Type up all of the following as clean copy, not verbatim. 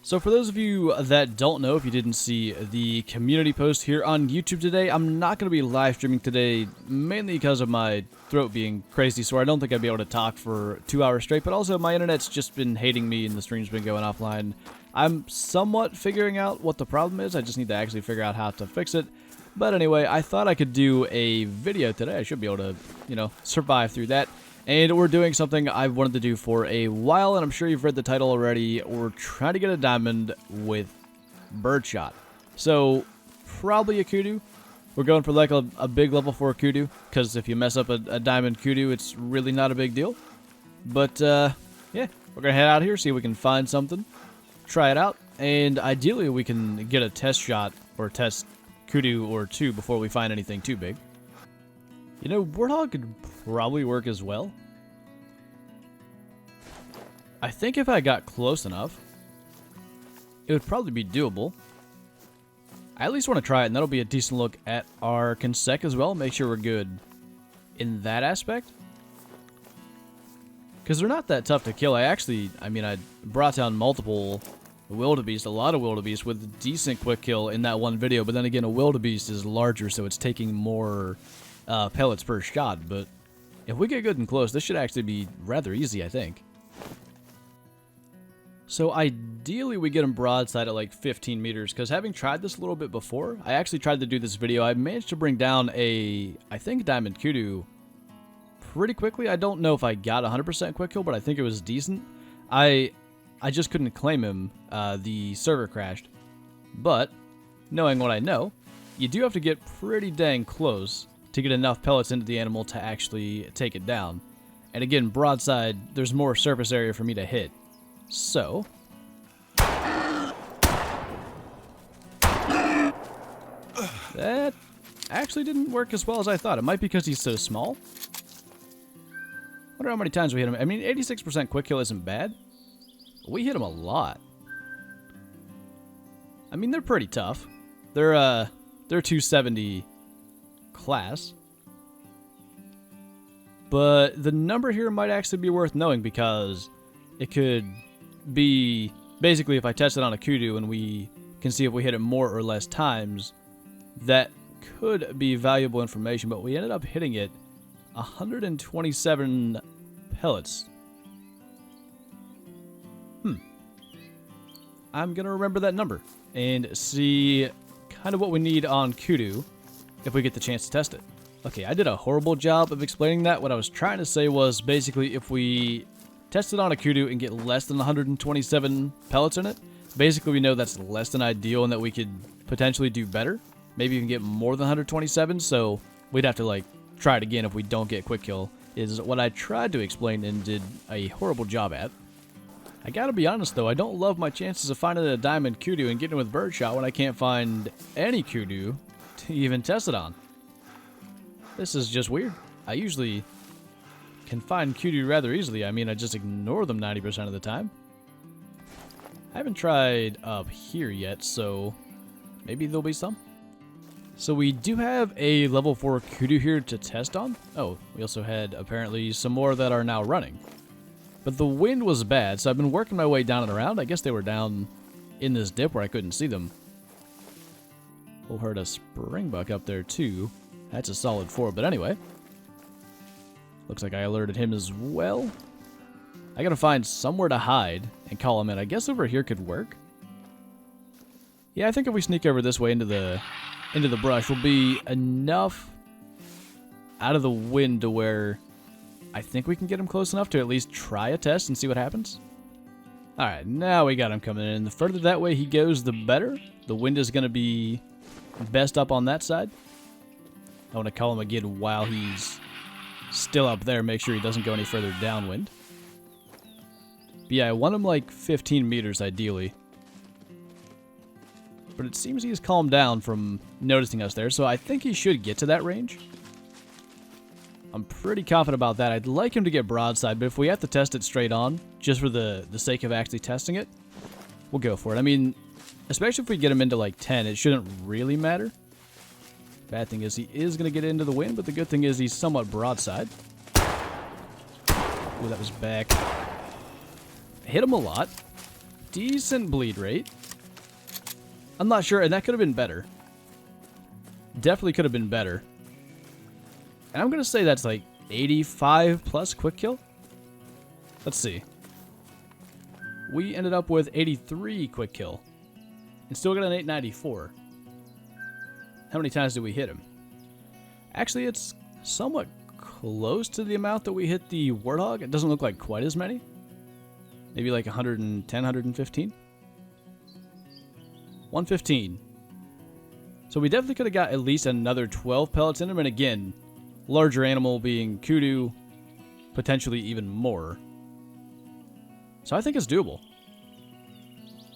So for those of you that don't know, if you didn't see the community post here on YouTube today, I'm not going to be live streaming today, mainly because of my throat being crazy, so I don't think I'd be able to talk for 2 hours straight, but also my internet's just been hating me and the stream's been going offline. I'm somewhat figuring out what the problem is, I just need to actually figure out how to fix it. But anyway, I thought I could do a video today. I should be able to, survive through that. And we're doing something I've wanted to do for a while, and I'm sure you've read the title already. We're trying to get a diamond with Birdshot. So, probably a Kudu. We're going for like a big level 4 Kudu, because if you mess up a diamond Kudu, it's really not a big deal. But, yeah, we're going to head out here, see if we can find something, try it out, and ideally we can get a test shot, or test Kudu or two before we find anything too big. You know, Warthog could probably work as well. I think if I got close enough, it would probably be doable. I at least want to try it, and that'll be a decent look at our consec as well. Make sure we're good in that aspect. Because they're not that tough to kill. I brought down multiple wildebeest, a lot of wildebeest, with decent quick kill in that one video. But then again, a wildebeest is larger, so it's taking more pellets per shot, but if we get good and close, this should actually be rather easy, I think. So ideally we get them broadside at like 15 meters, because having tried this a little bit before, I actually tried to do this video, I managed to bring down I think diamond Kudu pretty quickly. I don't know if I got 100% quick kill, but I think it was decent. I just couldn't claim him, the server crashed. But, knowing what I know, you do have to get pretty dang close to get enough pellets into the animal to actually take it down. And again, broadside, there's more surface area for me to hit. So, that actually didn't work as well as I thought. It might be because he's so small. Wonder how many times we hit him. I mean, 86% quick kill isn't bad. We hit him a lot. I mean, they're pretty tough. They're 270 class. But the number here might actually be worth knowing, because it could be basically if I test it on a Kudu and we can see if we hit it more or less times, that could be valuable information. But we ended up hitting it 127 pellets. I'm gonna remember that number and see kind of what we need on Kudu if we get the chance to test it. Okay, I did a horrible job of explaining that. What I was trying to say was basically if we test it on a Kudu and get less than 127 pellets in it, basically we know that's less than ideal and that we could potentially do better. Maybe even get more than 127, so we'd have to like try it again if we don't get quick kill, is what I tried to explain and did a horrible job at. I gotta be honest though, I don't love my chances of finding a diamond Kudu and getting with Birdshot when I can't find any Kudu to even test it on. This is just weird. I usually can find Kudu rather easily. I mean, I just ignore them 90% of the time. I haven't tried up here yet, so maybe there'll be some. So we do have a level 4 Kudu here to test on. Oh, we also had apparently some more that are now running. But the wind was bad, so I've been working my way down and around. I guess they were down in this dip where I couldn't see them. We'll hurt a springbuck up there too. That's a solid 4, but anyway. Looks like I alerted him as well. I gotta find somewhere to hide and call him in. I guess over here could work. Yeah, I think if we sneak over this way into the brush, we'll be enough out of the wind to where I think we can get him close enough to at least try a test and see what happens. Alright, now we got him coming in. The further that way he goes, the better. The wind is going to be best up on that side. I want to call him again while he's still up there. Make sure he doesn't go any further downwind. But yeah, I want him like 15 meters ideally. But it seems he's calmed down from noticing us there, so I think he should get to that range. I'm pretty confident about that. I'd like him to get broadside, but if we have to test it straight on, just for the sake of actually testing it, we'll go for it. I mean, especially if we get him into like 10, it shouldn't really matter. Bad thing is he is going to get into the wind, but the good thing is he's somewhat broadside. Ooh, that was back. Hit him a lot. decent bleed rate. I'm not sure, and that could have been better. Definitely could have been better. And I'm going to say that's like 85 plus quick kill. Let's see. We ended up with 83 quick kill. And still got an 894. How many times did we hit him? Actually, it's somewhat close to the amount that we hit the Warthog. It doesn't look like quite as many. Maybe like 110, 115? 115. So we definitely could have got at least another 12 pellets in him. And again, larger animal being Kudu, potentially even more. So I think it's doable.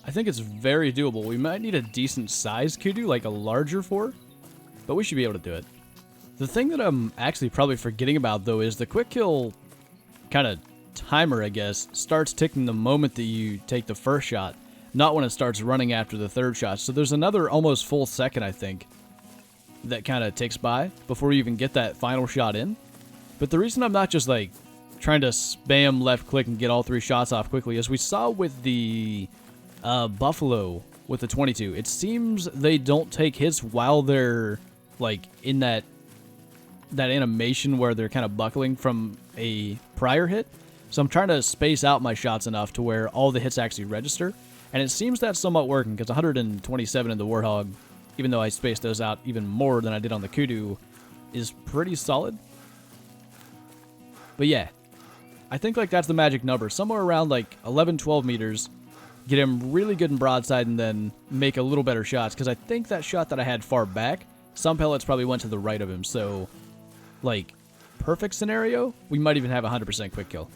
I think it's very doable. We might need a decent size Kudu, like a larger 4, but we should be able to do it. The thing that I'm actually probably forgetting about, though, is the quick kill kind of timer, I guess, starts ticking the moment that you take the first shot, not when it starts running after the third shot. So there's another almost full second, I think, that kind of ticks by before you even get that final shot in. But the reason I'm not just, like, trying to spam left click and get all 3 shots off quickly, as we saw with the Buffalo with the 22, it seems they don't take hits while they're, like, in that animation where they're kind of buckling from a prior hit. So I'm trying to space out my shots enough to where all the hits actually register. And it seems that's somewhat working, because 127 in the Warthog, even though I spaced those out even more than I did on the Kudu, is pretty solid. But yeah, I think like that's the magic number. Somewhere around like 11, 12 meters, get him really good in broadside, and then make a little better shots. Because I think that shot that I had far back, some pellets probably went to the right of him. So, like, perfect scenario, we might even have 100% quick kill.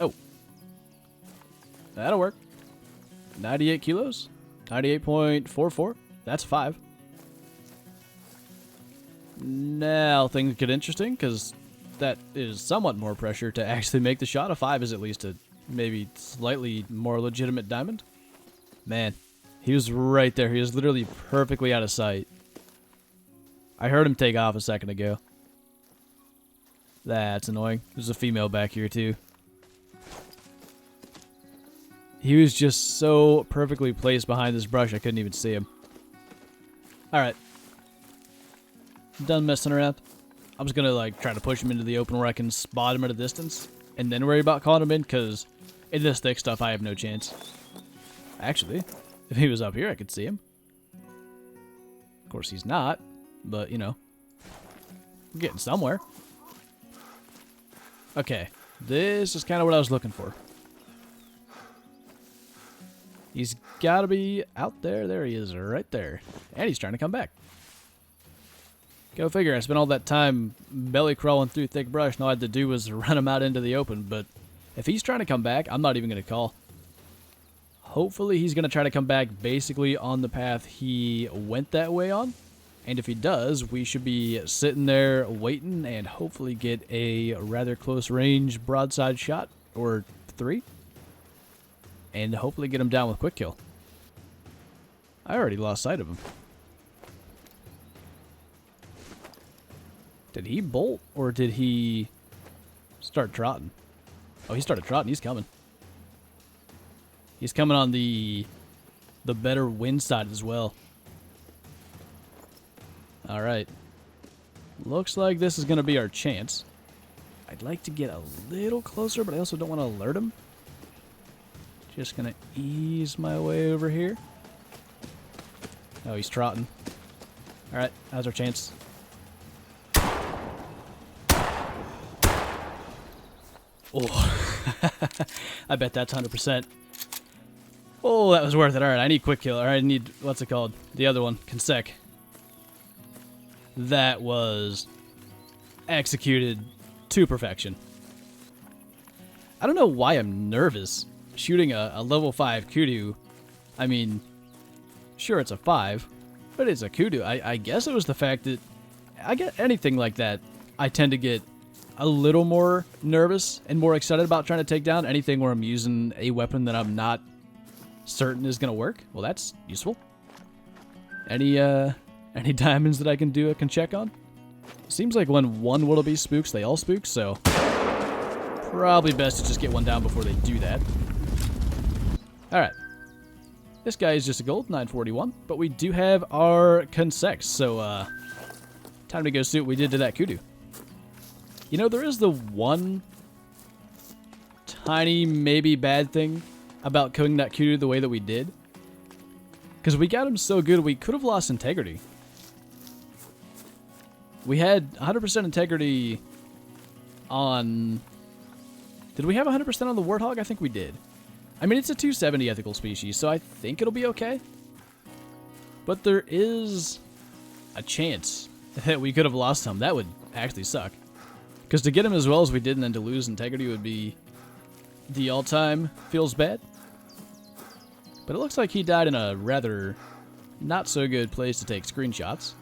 Oh. That'll work. 98 kilos. 98.44. That's 5. Now things get interesting, because that is somewhat more pressure to actually make the shot. A 5 is at least a maybe slightly more legitimate diamond. Man, he was right there. He was literally perfectly out of sight. I heard him take off a second ago. That's annoying. There's a female back here too. He was just so perfectly placed behind this brush I couldn't even see him. Alright. Done messing around. I'm just gonna like try to push him into the open where I can spot him at a distance, and then worry about calling him in, because in this thick stuff I have no chance. Actually, if he was up here I could see him. Of course he's not, but you know, we're getting somewhere. Okay, this is kind of what I was looking for. He's got to be out there. There he is, right there. And he's trying to come back. Go figure. I spent all that time belly crawling through thick brush, and all I had to do was run him out into the open. But if he's trying to come back, I'm not even going to call. Hopefully he's going to try to come back basically on the path he went that way on. And if he does, we should be sitting there waiting and hopefully get a rather close range broadside shot, or 3. And hopefully get him down with quick kill. I already lost sight of him. Did he bolt, or did he start trotting? Oh, he started trotting. He's coming. He's coming on the better wind side as well. All right. Looks like this is going to be our chance. I'd like to get a little closer, but I also don't want to alert him. Just going to ease my way over here. Oh, he's trotting. All right, how's our chance? Oh, I bet that's 100%. Oh, that was worth it. All right, I need quick kill. All right, I need, what's it called? The other one, consec. That was executed to perfection. I don't know why I'm nervous shooting a level 5 Kudu. I mean, sure, it's a 5, but it's a Kudu. I guess it was the fact that I get anything like that, I tend to get a little more nervous and more excited about trying to take down anything where I'm using a weapon that I'm not certain is going to work. Well, that's useful. Any diamonds that I can check on? Seems like when one wildebeest spooks, they all spook, so Probably best to just get one down before they do that. Alright. This guy is just a gold, 941. But we do have our consex, so time to go see what we did to that Kudu. You know, there is the one tiny, maybe bad thing about killing that Kudu the way that we did. Because we got him so good, we could have lost integrity. We had 100% integrity on... Did we have 100% on the Warthog? I think we did. I mean, it's a 270 ethical species, so I think it'll be okay. But there is a chance that we could have lost him. That would actually suck. Because to get him as well as we did and then to lose integrity would be the all-time feels bad. But it looks like he died in a rather not so good place to take screenshots.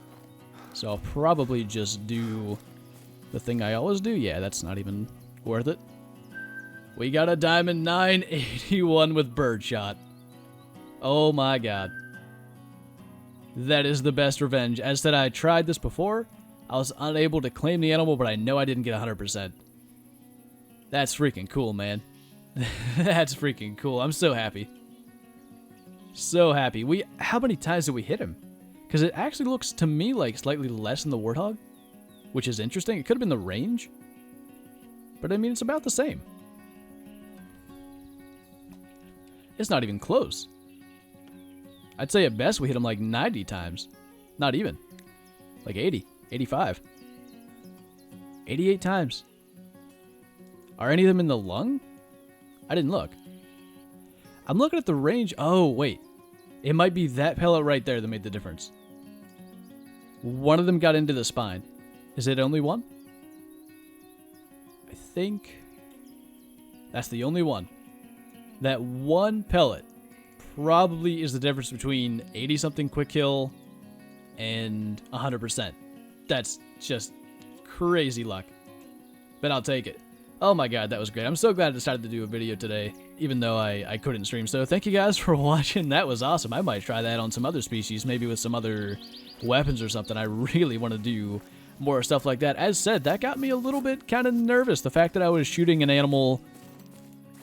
So I'll probably just do the thing I always do. Yeah, that's not even worth it. We got a diamond 981 with Birdshot. Oh my god. That is the best revenge. As said, I tried this before. I was unable to claim the animal, but I know I didn't get 100%. That's freaking cool, man. That's freaking cool. I'm so happy. So happy. How many times did we hit him? Because it actually looks to me like slightly less than the Warthog, which is interesting. It could have been the range, but I mean, it's about the same. It's not even close. I'd say at best we hit him like 90 times. Not even. Like 80, 85. 88 times. Are any of them in the lung? I didn't look. I'm looking at the range. Oh, wait. It might be that pellet right there that made the difference. One of them got into the spine. Is it only one? I think that's the only one. That one pellet probably is the difference between 80-something quick kill and 100%. That's just crazy luck. But I'll take it. Oh my god, that was great. I'm so glad I decided to do a video today, even though I couldn't stream. So thank you guys for watching. That was awesome. I might try that on some other species, maybe with some other weapons or something. I really want to do more stuff like that. As said, that got me a little bit kind of nervous. The fact that I was shooting an animal,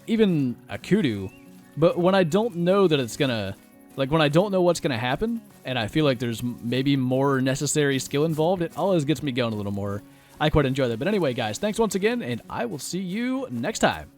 even a Kudu, but when I don't know that it's gonna, like when I don't know what's gonna happen, and I feel like there's maybe more necessary skill involved, it always gets me going a little more. I quite enjoy that. But anyway, guys, thanks once again, and I will see you next time.